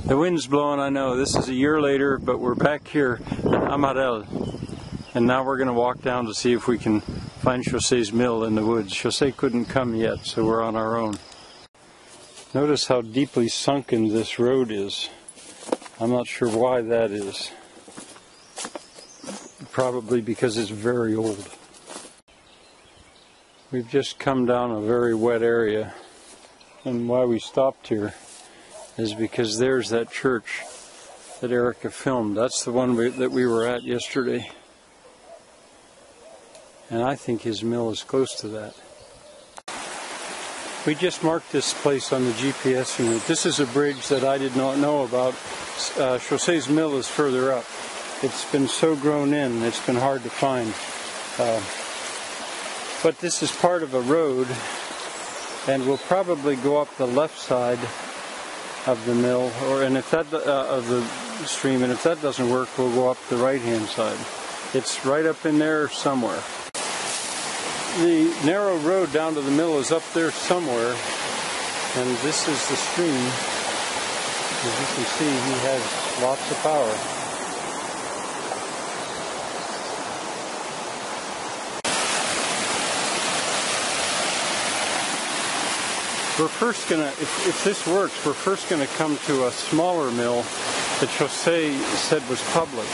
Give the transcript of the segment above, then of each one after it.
The wind's blowing, I know. This is a year later, but we're back here in Amarel. And now we're going to walk down to see if we can find Xose's mill in the woods. Xose couldn't come yet, so we're on our own. Notice how deeply sunken this road is. I'm not sure why that is. Probably because it's very old. We've just come down a very wet area. And why we stopped here is because there's that church that Erica filmed. That's the one that we were at yesterday. And I think his mill is close to that. We just marked this place on the GPS unit. This is a bridge that I did not know about. Xose's mill is further up. It's been so grown in, it's been hard to find. But this is part of a road, and we'll probably go up the left side of the mill, and if that of the stream, and if that doesn't work, we'll go up the right-hand side. It's right up in there somewhere. The narrow road down to the mill is up there somewhere, and this is the stream. As you can see, he has lots of power. We're first gonna, if this works, we're first gonna come to a smaller mill that Xose said was public.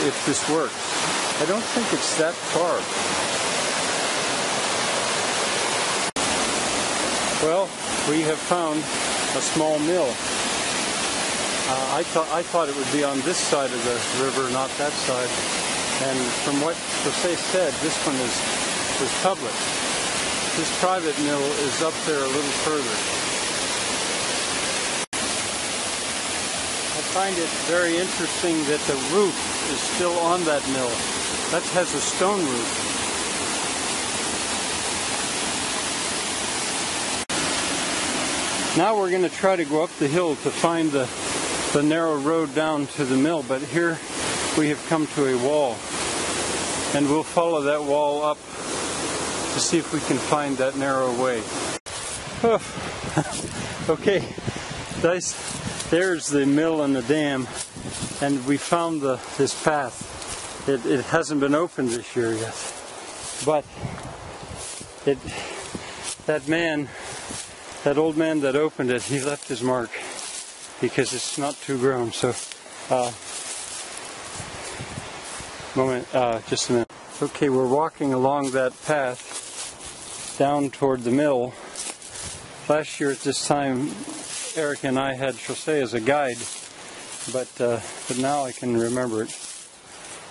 If this works, I don't think it's that far. Well, we have found a small mill. I thought it would be on this side of the river, not that side. And from what Xose said, this one is public. This private mill is up there a little further. I find it very interesting that the roof is still on that mill. That has a stone roof. Now we're going to try to go up the hill to find the narrow road down to the mill, but here we have come to a wall, and we'll follow that wall up to see if we can find that narrow way. Oh. Okay, there's the mill and the dam, and we found this path. It hasn't been opened this year yet, but that old man that opened it, he left his mark because it's not too grown. So, just a minute. Okay, we're walking along that path down toward the mill. Last year at this time, Eric and I had Xose as a guide, but now I can remember it.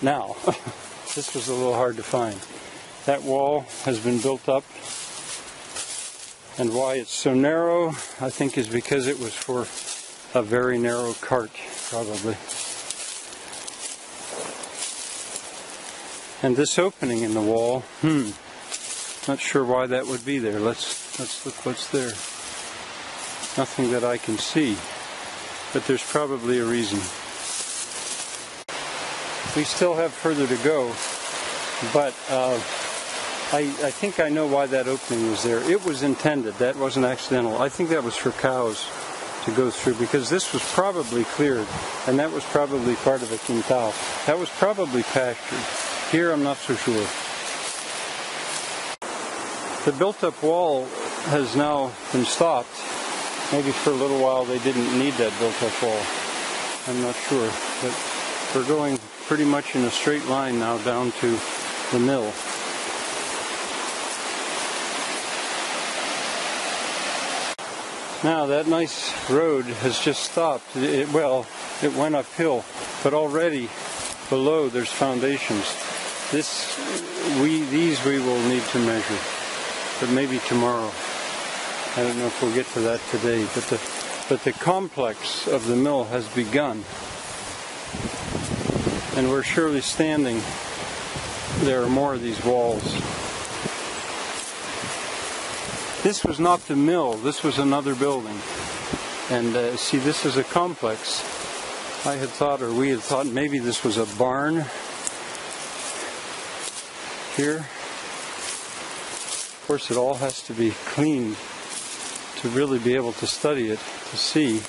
Now, this was a little hard to find. That wall has been built up, and why it's so narrow, I think, is because it was for a very narrow cart, probably. And this opening in the wall, not sure why that would be there. Let's look what's there. Nothing that I can see, but there's probably a reason. We still have further to go, but I think I know why that opening was there. It was intended. That wasn't accidental. I think that was for cows to go through, because this was probably cleared, and that was probably part of a quintal. That was probably pastured. Here, I'm not so sure. The built-up wall has now been stopped. Maybe for a little while they didn't need that built-up wall. I'm not sure. But we're going pretty much in a straight line now down to the mill. Now that nice road has just stopped. It went uphill, but already below there's foundations. These we will need to measure, but maybe tomorrow. I don't know if we'll get to that today, but the complex of the mill has begun. And where Shirley's standing, there are more of these walls. This was not the mill, this was another building. And see, this is a complex. I had thought, or we had thought, maybe this was a barn here. Of course, it all has to be cleaned to really be able to study it, to see.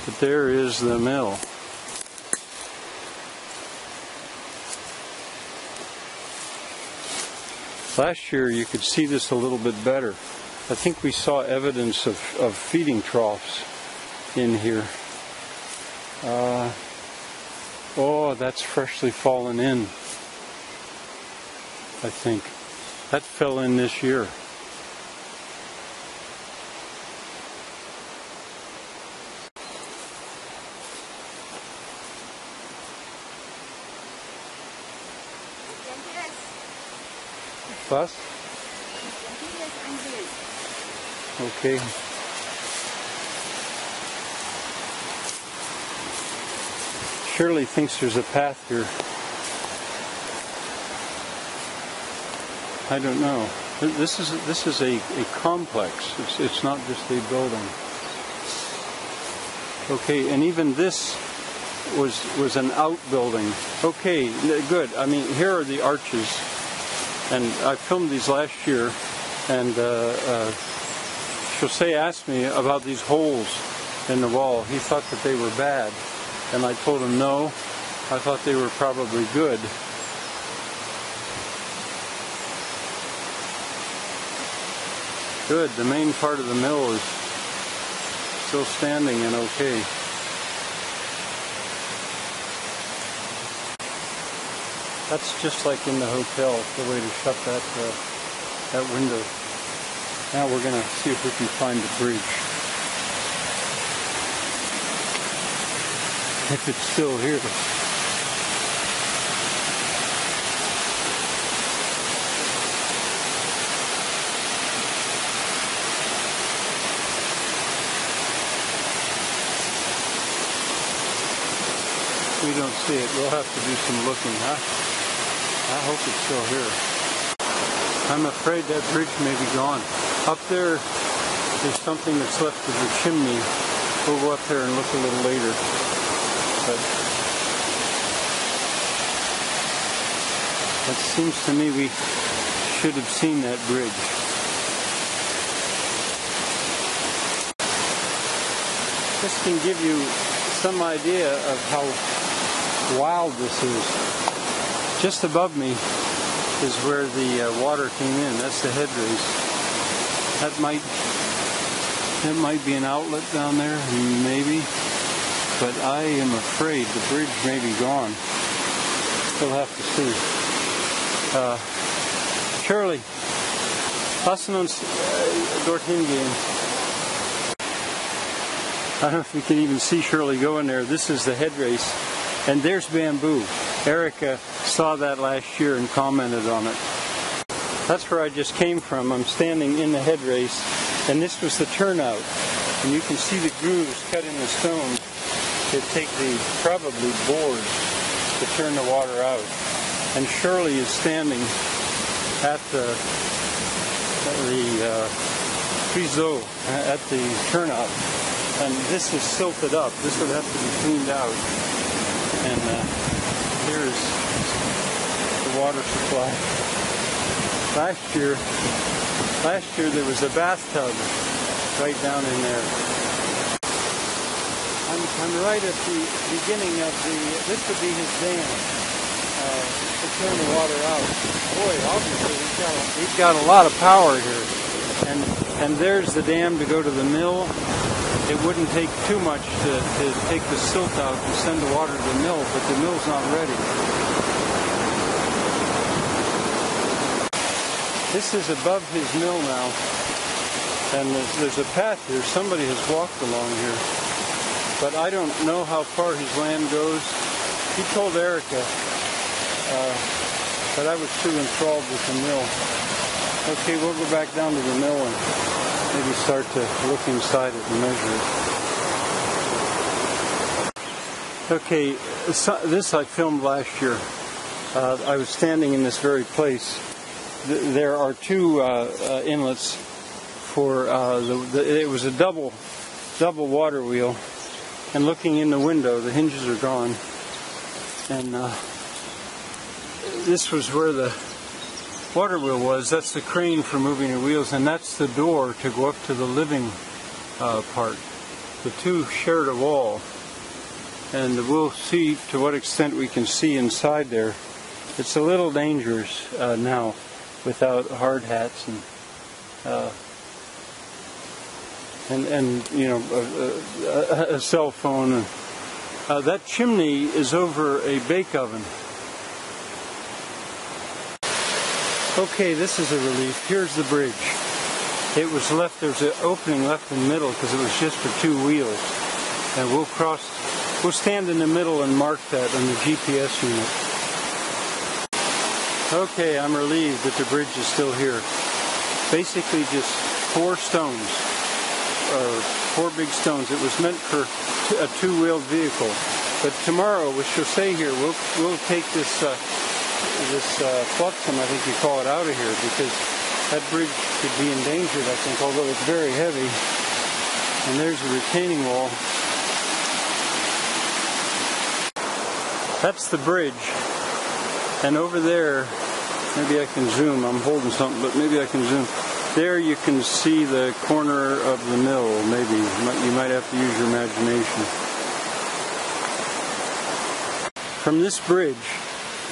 But there is the mill. Last year you could see this a little bit better. I think we saw evidence of feeding troughs in here. Oh, that's freshly fallen in, I think. That fell in this year. Was? Okay. Shirley thinks there's a path here. I don't know. This is a complex. It's not just a building. Okay, and even this was an outbuilding. Okay, good. I mean, here are the arches, and I filmed these last year, and Xose asked me about these holes in the wall. He thought that they were bad, and I told him no. I thought they were probably good. Good. The main part of the mill is still standing and okay. That's just like in the hotel, the way to shut that window. Now we're going to see if we can find the bridge. If it's still here. We don't see it. We'll have to do some looking, huh? I hope it's still here. I'm afraid that bridge may be gone. Up there, there's something that's left of the chimney. We'll go up there and look a little later. But it seems to me we should have seen that bridge. This can give you some idea of how wild this is. Just above me is where the water came in. That's the head race. That might be an outlet down there, maybe. But I am afraid the bridge may be gone. We'll have to see. Shirley, lassen uns dorthin gehen. I don't know if you can even see Shirley go in there. This is the head race. And there's bamboo. Erica saw that last year and commented on it. That's where I just came from. I'm standing in the head race, and this was the turnout. And you can see the grooves cut in the stone to take the, probably boards, to turn the water out. And Shirley is standing at the Xose, at the turnout. And this is silted up. This would have to be cleaned out. And here's the water supply. Last year there was a bathtub right down in there. I'm right at the beginning of this would be his dam to turn the water out. Boy, obviously he's got a lot of power here. And there's the dam to go to the mill. It wouldn't take too much to take the silt out and send the water to the mill, but the mill's not ready. This is above his mill now, and there's a path here. Somebody has walked along here, but I don't know how far his land goes. He told Erica, but I was too enthralled with the mill. Okay, we'll go back down to the mill and maybe start to look inside it and measure it. Okay, this I filmed last year. I was standing in this very place. There are two inlets for it was a double water wheel, and looking in the window, the hinges are gone, and this was where the water wheel was. That's the crane for moving the wheels, and that's the door to go up to the living part. The two shared a wall, and we'll see to what extent we can see inside there. It's a little dangerous now without hard hats and you know, a cell phone. That chimney is over a bake oven. Okay, this is a relief. Here's the bridge. It was left, there's an opening left in the middle because it was just for two wheels. And we'll stand in the middle and mark that on the GPS unit. Okay, I'm relieved that the bridge is still here. Basically just four stones, or four big stones. It was meant for a two-wheeled vehicle. But tomorrow with Xose here, we'll take this flotsam, I think you call it, out of here, because that bridge could be endangered, I think, although it's very heavy. And there's a retaining wall. That's the bridge. And over there, maybe I can zoom, I'm holding something, but maybe I can zoom. There you can see the corner of the mill, maybe. You might have to use your imagination. From this bridge,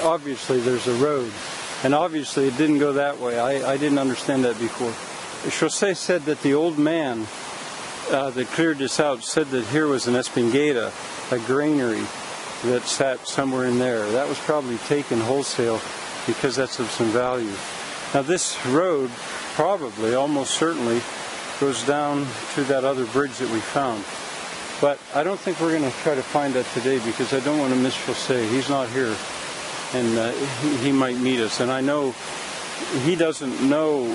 obviously there's a road. And obviously it didn't go that way. I didn't understand that before. Xose said that the old man that cleared this out said that here was an espingueira, a granary that sat somewhere in there. That was probably taken wholesale because that's of some value. Now this road probably, almost certainly, goes down to that other bridge that we found. But I don't think we're going to try to find that today because I don't want to miss Xose. He's not here. And he might meet us. And I know he doesn't know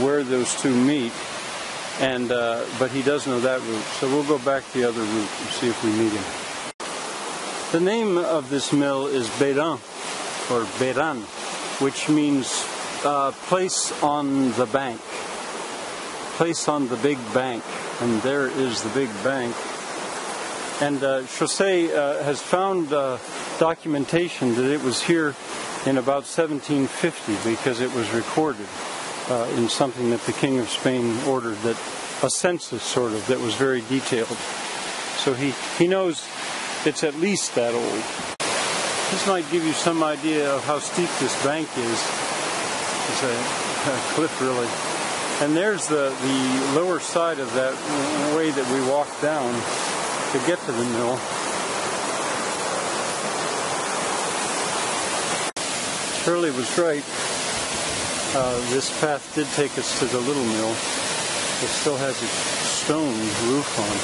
where those two meet, and but he does know that route. So we'll go back the other route and see if we meet him. The name of this mill is Beran, or Beran, which means place on the bank. Place on the big bank. And there is the big bank. And Xose has found documentation that it was here in about 1750 because it was recorded in something that the King of Spain ordered, that a census sort of, that was very detailed. So he knows it's at least that old. This might give you some idea of how steep this bank is. It's a cliff, really. And there's the lower side of that way that we walked down to get to the mill. Shirley was right. This path did take us to the little mill. It still has a stone roof on.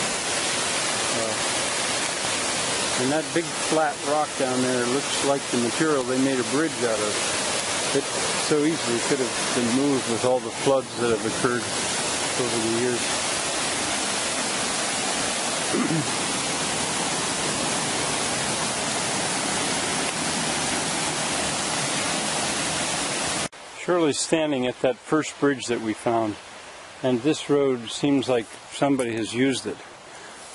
And that big flat rock down there looks like the material they made a bridge out of. It so easily could have been moved with all the floods that have occurred over the years. Shirley's standing at that first bridge that we found, and this road seems like somebody has used it,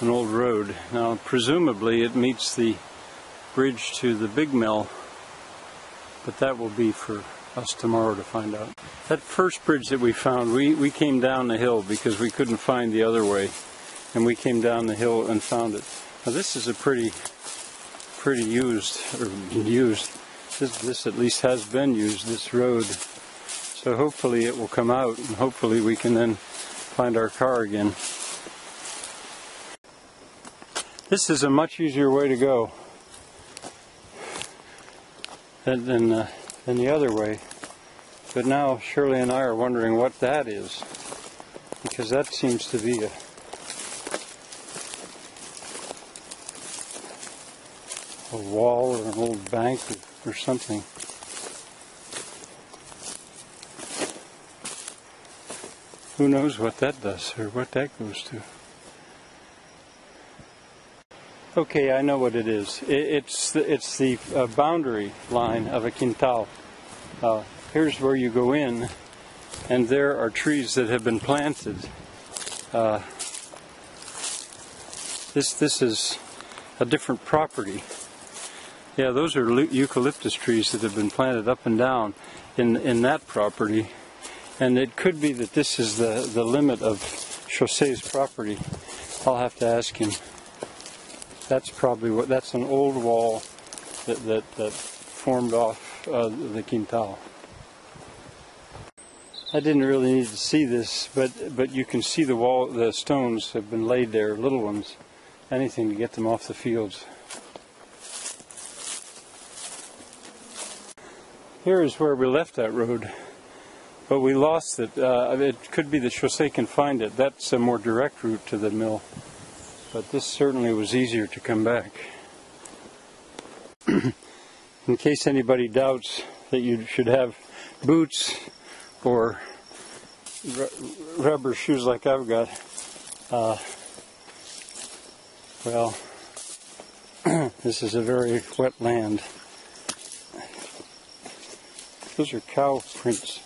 an old road. Now, presumably it meets the bridge to the big mill, but that will be for us tomorrow to find out. That first bridge that we found, we came down the hill because we couldn't find the other way, and we came down the hill and found it. Now this is a pretty used, this at least has been used, this road. So hopefully it will come out, and hopefully we can then find our car again. This is a much easier way to go than the other way. But now Shirley and I are wondering what that is, because that seems to be a wall or an old bank or something. Who knows what that does or what that goes to. Okay, I know what it is. It's the boundary line of a quintal. Here's where you go in, and there are trees that have been planted. This is a different property. Yeah, those are eucalyptus trees that have been planted up and down in that property. And it could be that this is the limit of Xose's property. I'll have to ask him. That's probably what. That's an old wall that formed off the quintal. I didn't really need to see this, but you can see the wall. The stones have been laid there, little ones. Anything to get them off the fields. Here is where we left that road, but we lost it. It could be that Xose can find it. That's a more direct route to the mill, but this certainly was easier to come back. In case anybody doubts that you should have boots or rubber shoes like I've got, well, this is a very wet land. Those are cow prints.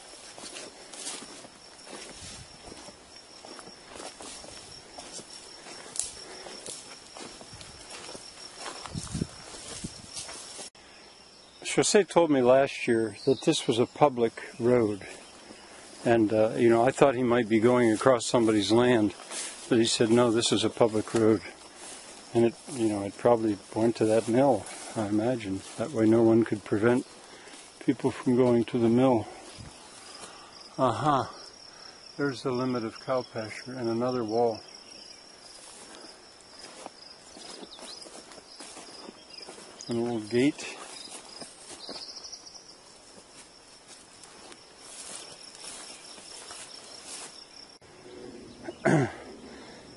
Xose told me last year that this was a public road, and you know, I thought he might be going across somebody's land, but he said no, this is a public road, and it, you know, it probably went to that mill, I imagine. That way, no one could prevent people from going to the mill. There's the limit of cow pasture and another wall. An old gate.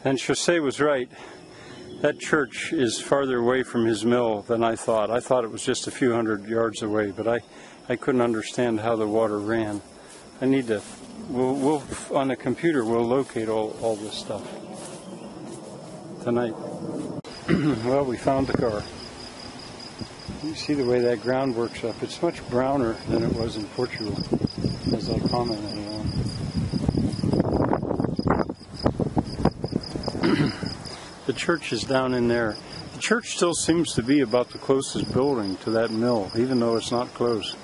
And Xose was right. That church is farther away from his mill than I thought. I thought it was just a few hundred yards away, but I couldn't understand how the water ran. I need to, we'll on the computer, we'll locate all this stuff tonight. Well, we found the car. You see the way that ground works up. It's much browner than it was in Portugal, as I commented on. The church is down in there. The church still seems to be about the closest building to that mill, even though it's not close.